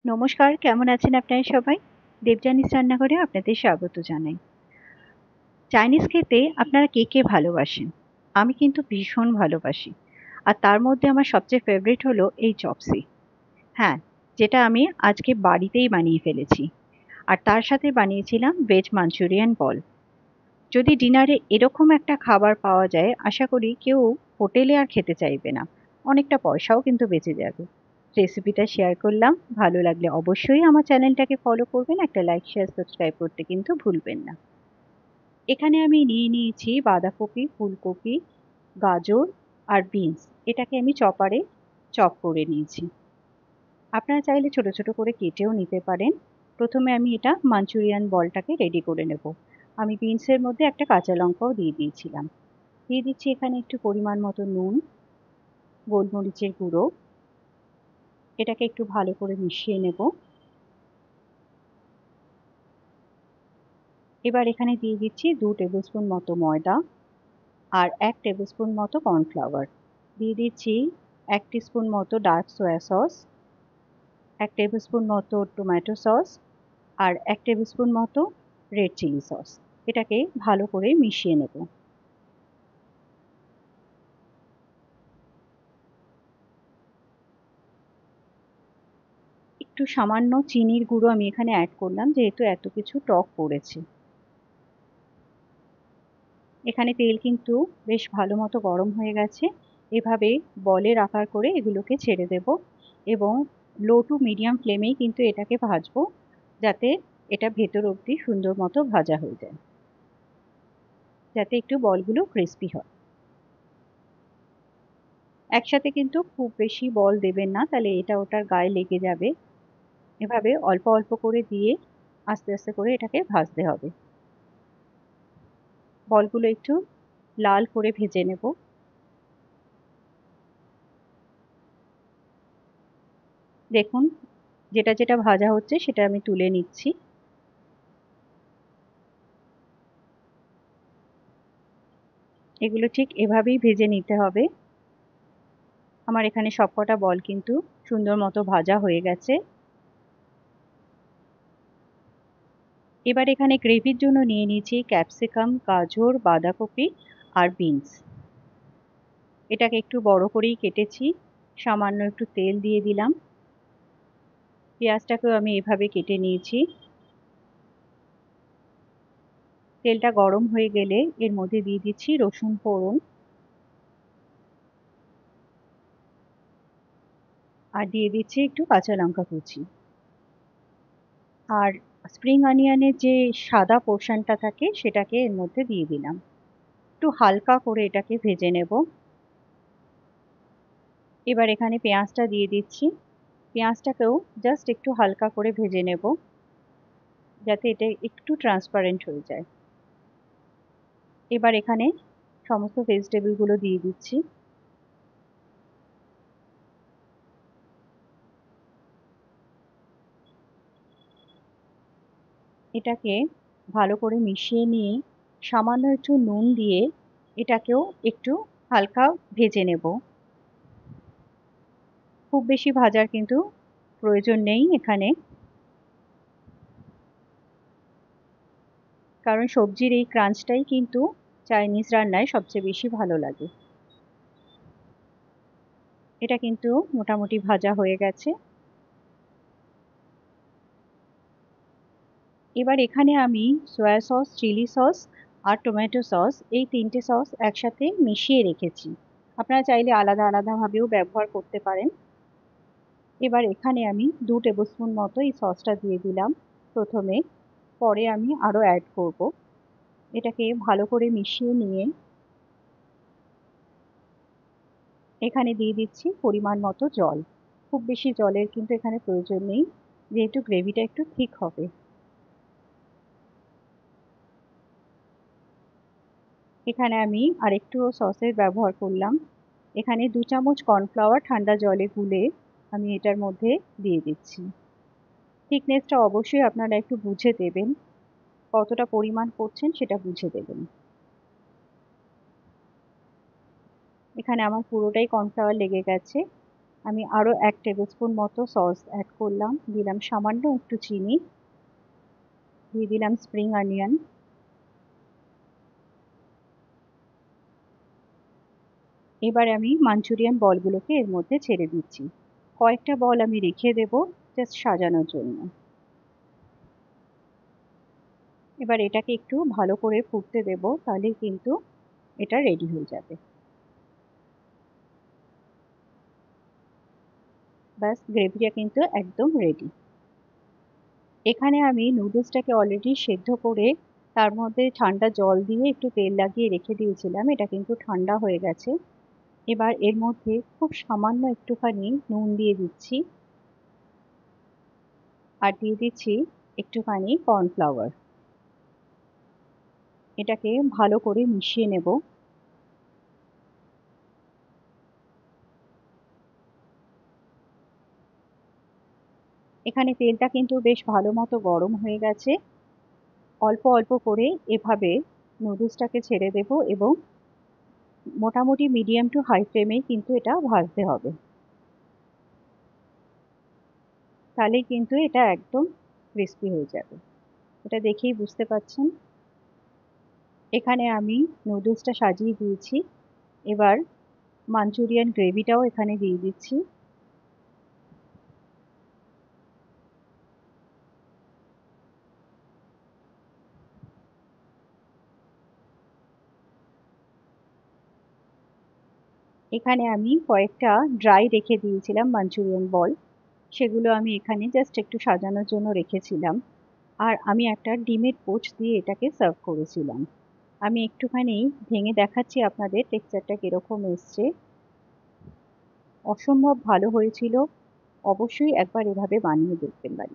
নমস্কার, কেমন আছেন আপনারা সবাই? দেবযানীস রান্নাঘরে আপনাদের স্বাগত জানাই। চাইনিজ খেতে আপনারা কে কে ভালোবাসেন? আমি কিন্তু ভীষণ ভালোবাসি। আর তার মধ্যে আমার সবচেয়ে ফেভারিট হলো এই চপসি। হ্যাঁ, যেটা আমি আজকে বাড়িতেই বানিয়ে ফেলেছি। আর তার সাথে বানিয়েছিলাম ভেজ মাঞ্চুরিয়ান বল। যদি ডিনারে এরকম একটা খাবার পাওয়া যায়, আশা করি কেউ হোটেলে আর খেতে চাইবে না। অনেকটা পয়সাও কিন্তু বেঁচে যাবে। রেসিপিটা শেয়ার করলাম। ভালো লাগলে অবশ্যই আমার চ্যানেলটাকে ফলো করবেন। একটা লাইক, শেয়ার, সাবস্ক্রাইব করতে কিন্তু ভুলবেন না। এখানে আমি নিয়ে নিয়েছি বাঁধাকপি, ফুলকপি, গাজর আর বিনস। এটাকে আমি চপারে চপ করে নিয়েছি। আপনারা চাইলে ছোট ছোট করে কেটেও নিতে পারেন। প্রথমে আমি এটা মাঞ্চুরিয়ান বলটাকে রেডি করে নেব। আমি বিনসের মধ্যে একটা কাঁচা লঙ্কাও দিয়ে দিয়েছিলাম। দিয়ে দিচ্ছি এখানে একটু পরিমাণ মতো নুন, গোলমরিচের গুঁড়ো। এটাকে একটু ভালো করে মিশিয়ে নেব। এবার এখানে দিয়ে দিচ্ছি 2 টেবিলস্পুন মতো ময়দা আর 1 টেবিলস্পুন মতো কর্নফ্লাওয়ার। দিয়ে দিচ্ছি 1 টিস্পুন মতো ডার্ক সয়া সস, 1 টেবিলস্পুন মতো টমেটো সস আর 1 টেবিলস্পুন মতো রেড চিলি সস। এটাকে ভালো করে মিশিয়ে নেব। একটু সামান্য চিনির গুঁড়ো আমি এখানে অ্যাড করলাম, যেহেতু এত কিছু টক পড়েছে। এখানে তেল কিন্তু বেশ ভালো মতো গরম হয়ে গেছে। এভাবে বলের আকার করে এগুলোকে ছেড়ে দেব এবং লো টু মিডিয়াম ফ্লেমেই কিন্তু এটাকে ভাজবো, যাতে এটা ভেতর অবধি সুন্দর মতো ভাজা হয়ে যায়, যাতে একটু বলগুলো ক্রিস্পি হয়। একসাথে কিন্তু খুব বেশি বল দেবেন না, তাহলে এটা ওটার গায়ে লেগে যাবে। এভাবে অল্প অল্প করে দিয়ে আস্তে আস্তে করে এটাকে ভাজতে হবে। বলগুলো একটু লাল করে ভেজে নেব। দেখুন, যেটা যেটা ভাজা হচ্ছে সেটা আমি তুলে নিচ্ছি। এগুলো ঠিক এভাবেই ভেজে নিতে হবে। আমার এখানে সবকটা বল কিন্তু সুন্দর মতো ভাজা হয়ে গেছে। এবার এখানে গ্রেভির জন্য নিয়ে নিয়েছি ক্যাপসিকাম, গাজর, বাঁধাকপি আর বিনস। এটাকে একটু বড় করেই কেটেছি। সামান্য একটু তেল দিয়ে দিলাম। পেঁয়াজটাকেও আমি এভাবে কেটে নিয়েছি। তেলটা গরম হয়ে গেলে এর মধ্যে দিয়ে দিচ্ছি রসুন ফোড়ন আর দিয়ে দিচ্ছি একটু কাঁচা লঙ্কা কুচি। আর স্প্রিং অনিয়নের যে সাদা পোর্শনটা থাকে সেটাকে এর মধ্যে দিয়ে দিলাম। একটু হালকা করে এটাকে ভেজে নেব। এবার এখানে পেঁয়াজটা দিয়ে দিচ্ছি। পেঁয়াজটাকেও জাস্ট একটু হালকা করে ভেজে নেব, যাতে এটা একটু ট্রান্সপারেন্ট হয়ে যায়। এবার এখানে সমস্ত ভেজিটেবলগুলো দিয়ে দিচ্ছি। এটাকে ভালো করে মিশিয়ে নিয়ে সামান্য একটু নুন দিয়ে এটাকেও একটু হালকা ভেজে নেব। খুব বেশি ভাজার কিন্তু প্রয়োজন নেই এখানে, কারণ সবজির এই ক্রাঞ্চটাই কিন্তু চাইনিজ রান্নায় সবচেয়ে বেশি ভালো লাগে। এটা কিন্তু মোটামুটি ভাজা হয়ে গেছে। এবার এখানে আমি সয়া সস, চিলি সস আর টমেটো সস, এই 3টে সস একসাথে মিশিয়ে রেখেছি। আপনারা চাইলে আলাদা আলাদা ভাবেও ব্যবহার করতে পারেন। এবার এখানে আমি 2 টেবিলস্পুন মতো এই সসটা দিয়ে দিলাম প্রথমে। পরে আমি আরো অ্যাড করব। এটাকে ভালো করে মিশিয়ে নিয়ে এখানে দিয়ে দিচ্ছি পরিমাণ মতো জল। খুব বেশি জলের কিন্তু এখানে প্রয়োজন নেই, যেহেতু গ্রেভিটা একটু থিক হবে। এখানে আমি আরেকটু সসের ব্যবহার করলাম। এখানে 2 চামচ কর্নফ্লাওয়ার ঠান্ডা জলে গুলে আমি এটার মধ্যে দিয়ে দিচ্ছি। থিকনেসটা অবশ্যই আপনারা একটু বুঝে দেবেন, কতটা পরিমাণ করছেন সেটা বুঝে দেবেন। এখানে আমার পুরোটাই কর্নফ্লাওয়ার লেগে গেছে। আমি আরও 1 টেবিল স্পুন মতো সস অ্যাড করলাম, দিলাম সামান্য একটু চিনি, দিয়ে দিলাম স্প্রিং অনিয়ন। এবার আমি মাঞ্চুরিয়ান বলগুলোকে এর মধ্যে ছেড়ে দিচ্ছি। কয়েকটা বল আমি রেখে দেব জাস্ট সাজানোর জন্য। এবার এটাকে একটু ভালো করে ফুটতে দেব, তাহলেই কিন্তু এটা রেডি হয়ে যাবে। ব্যাস, গ্রেভিটা কিন্তু একদম রেডি। এখানে আমি নুডলসটাকে অলরেডি সেদ্ধ করে তার মধ্যে ঠান্ডা জল দিয়ে একটু তেল লাগিয়ে রেখে দিয়েছিলাম, এটা কিন্তু ঠান্ডা হয়ে গেছে। এবার এর মধ্যে খুব সামান্য একটুখানি নুন দিয়ে দিচ্ছি, আর দিয়ে দিচ্ছি একটুখানি কর্নফ্লাওয়ার। এটাকে ভালো করে মিশিয়ে নেব। এখানে তেলটা কিন্তু বেশ ভালো মতো গরম হয়ে গেছে। অল্প অল্প করে এভাবে নুডলসটাকে ছেড়ে দেব এবং মোটামুটি মিডিয়াম টু হাই ফ্লেমেই কিন্তু এটা ভাজতে হবে, তাহলেই কিন্তু এটা একদম ক্রিস্পি হয়ে যাবে। এটা দেখেই বুঝতে পারছেন। এখানে আমি নুডলসটা সাজিয়ে দিয়েছি, এবার মাঞ্চুরিয়ান গ্রেভিটাও এখানে দিয়ে দিচ্ছি। এখানে আমি কয়েকটা ড্রাই রেখে দিয়েছিলাম মাঞ্চুরিয়ান বল, সেগুলো আমি এখানে জাস্ট একটু সাজানোর জন্য রেখেছিলাম। আর আমি একটা ডিমের পোচ দিয়ে এটাকে সার্ভ করেছিলাম। আমি একটুখানি ভেঙে দেখাচ্ছি আপনাদের টেক্সচারটা কিরকম এসছে। অসম্ভব ভালো হয়েছিল। অবশ্যই একবার এভাবে বানিয়ে দেখবেন বাড়িতে।